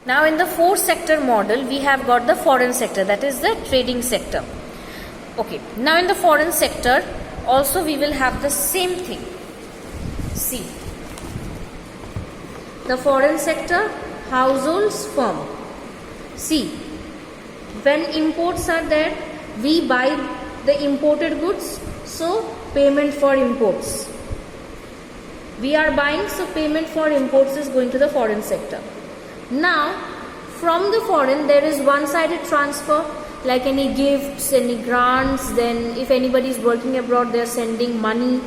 Now in the fourth sector model, we have got the foreign sector, that is the trading sector. Okay, now in the foreign sector also we will have the same thing. See, the foreign sector, households, firm. See, when imports are there, we buy the imported goods, so payment for imports. We are buying, so payment for imports is going to the foreign sector. Now, from the foreign, there is one-sided transfer, like any gifts, any grants, then if anybody is working abroad, they are sending money.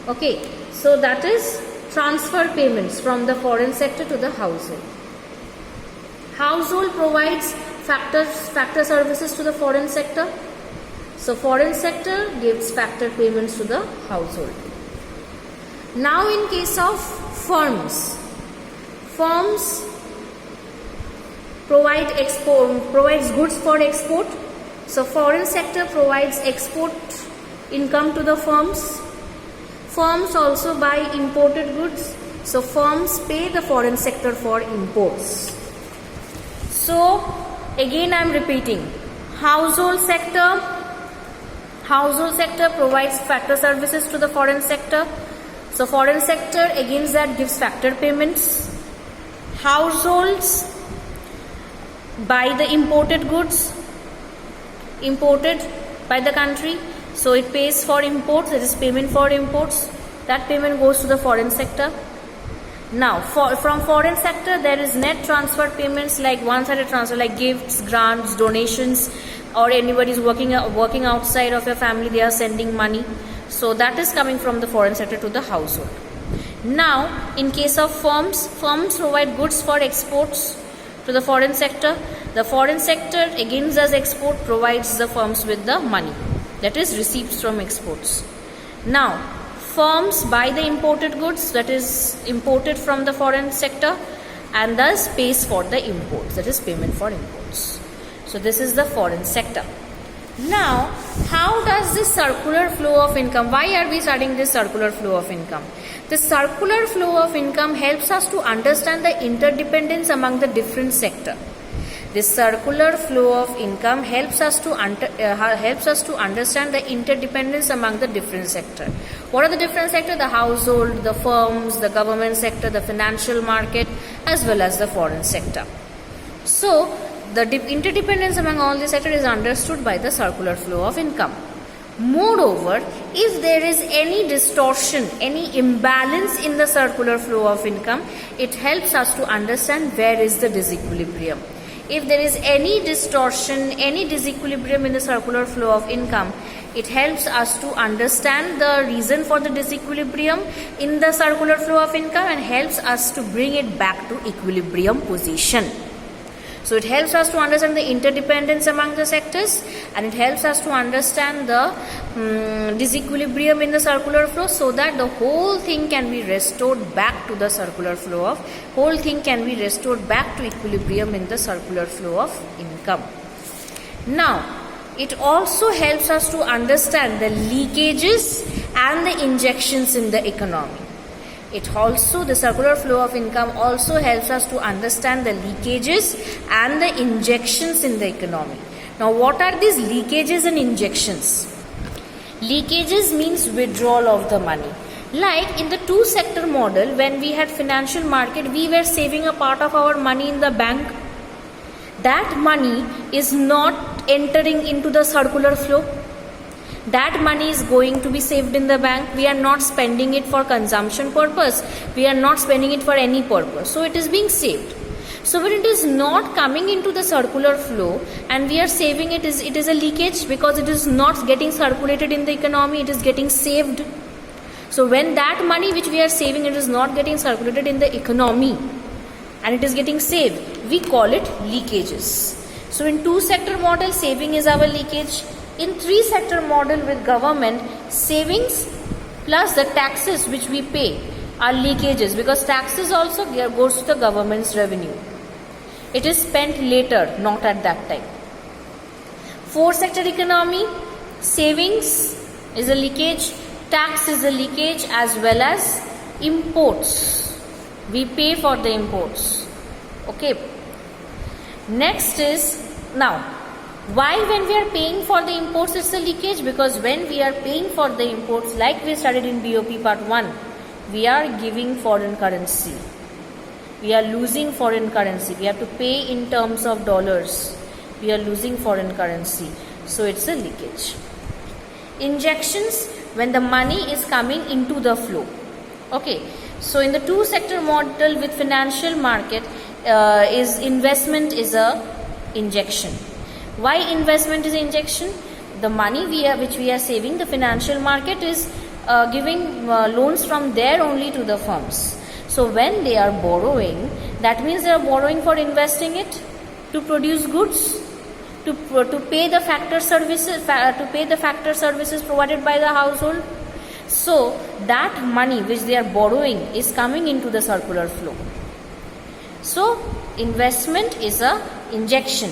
Okay, so that is transfer payments from the foreign sector to the household. Household provides factor services to the foreign sector. So foreign sector gives factor payments to the household. Now in case of firms provides goods for export. So foreign sector provides export income to the firms. Firms also buy imported goods. So firms pay the foreign sector for imports. So again I am repeating. Household sector provides factor services to the foreign sector. So foreign sector against that gives factor payments. Households buy the imported goods imported by the country, so it pays for imports, there is payment for imports, that payment goes to the foreign sector. Now from foreign sector there is net transfer payments, like one-sided transfer, like gifts, grants, donations, or anybody is working outside of your family, they are sending money, so that is coming from the foreign sector to the household. Now in case of firms provide goods for exports to the foreign sector. The foreign sector against does export, provides the firms with the money, that is receipts from exports. Now firms buy the imported goods, that is imported from the foreign sector, and thus pays for the imports, that is payment for imports. So this is the foreign sector. Now how does this circular flow of income, why are we studying this circular flow of income? The circular flow of income helps us to understand the interdependence among the different sectors. This circular flow of income helps us to understand the interdependence among the different sectors. What are the different sectors? The household, the firms, the government sector, the financial market, as well as the foreign sector. So the interdependence among all these sectors is understood by the circular flow of income. Moreover, if there is any distortion, any imbalance in the circular flow of income, it helps us to understand where is the disequilibrium. If there is any distortion, any disequilibrium in the circular flow of income, it helps us to understand the reason for the disequilibrium in the circular flow of income and helps us to bring it back to equilibrium position. So it helps us to understand the interdependence among the sectors, and it helps us to understand the disequilibrium in the circular flow, so that the whole thing can be restored back to the circular flow of, whole thing can be restored back to equilibrium in the circular flow of income. Now, it also helps us to understand the leakages and the injections in the economy. The circular flow of income also helps us to understand the leakages and the injections in the economy. Now, what are these leakages and injections? Leakages means withdrawal of the money. Like in the two-sector model, when we had financial market, we were saving a part of our money in the bank. That money is not entering into the circular flow. That money is going to be saved in the bank. We are not spending it for consumption purpose. We are not spending it for any purpose. So it is being saved. So when it is not coming into the circular flow and we are saving it, it is a leakage, because it is not getting circulated in the economy. It is getting saved. So when that money which we are saving, it is not getting circulated in the economy and it is getting saved, we call it leakages. So in two-sector model, saving is our leakage. In three-sector model with government, savings plus the taxes which we pay are leakages, because taxes also goes to the government's revenue. It is spent later, not at that time. Four-sector economy, savings is a leakage, tax is a leakage, as well as imports. We pay for the imports. Okay. Next is, now, why when we are paying for the imports it's a leakage? Because when we are paying for the imports, like we studied in BOP part 1, we are giving foreign currency. We are losing foreign currency. We have to pay in terms of dollars. We are losing foreign currency. So it's a leakage. Injections, when the money is coming into the flow. Okay. So in the two sector model with financial market, is investment is a injection. Why investment is injection? The money which we are saving, the financial market is giving loans from there only to the firms. So when they are borrowing, that means they are borrowing for investing it to produce goods, to pay the factor services, provided by the household. So that money which they are borrowing is coming into the circular flow. So investment is a injection.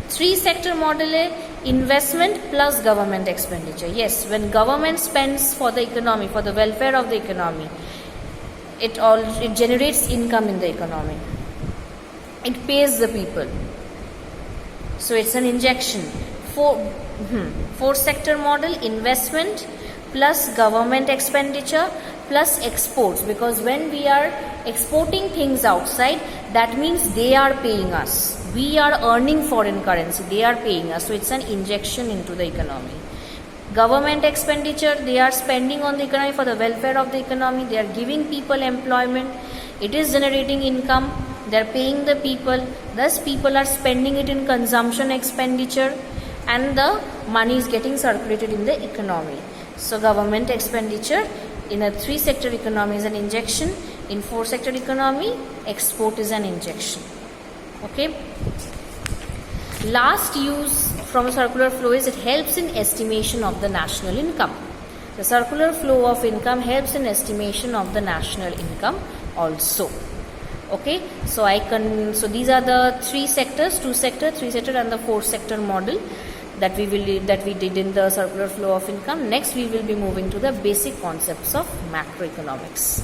Three sector model है investment plus government expenditure. Yes, when government spends for the economy, for the welfare of the economy, it generates income in the economy. It pays the people. So it's an injection. Four sector model, investment plus government expenditure plus exports, because when we are exporting things outside, that means they are paying us. We are earning foreign currency, they are paying us. So it's an injection into the economy. Government expenditure, they are spending on the economy for the welfare of the economy. They are giving people employment. It is generating income. They are paying the people. Thus people are spending it in consumption expenditure, and the money is getting circulated in the economy. So government expenditure in a three sector economy is an injection. In four sector economy, export is an injection. Okay. Last use from circular flow is it helps in estimation of the national income. The circular flow of income helps in estimation of the national income also. Okay, so these are the three sectors, two sector, three sector, and the four sector model that we did in the circular flow of income. Next we will be moving to the basic concepts of macroeconomics.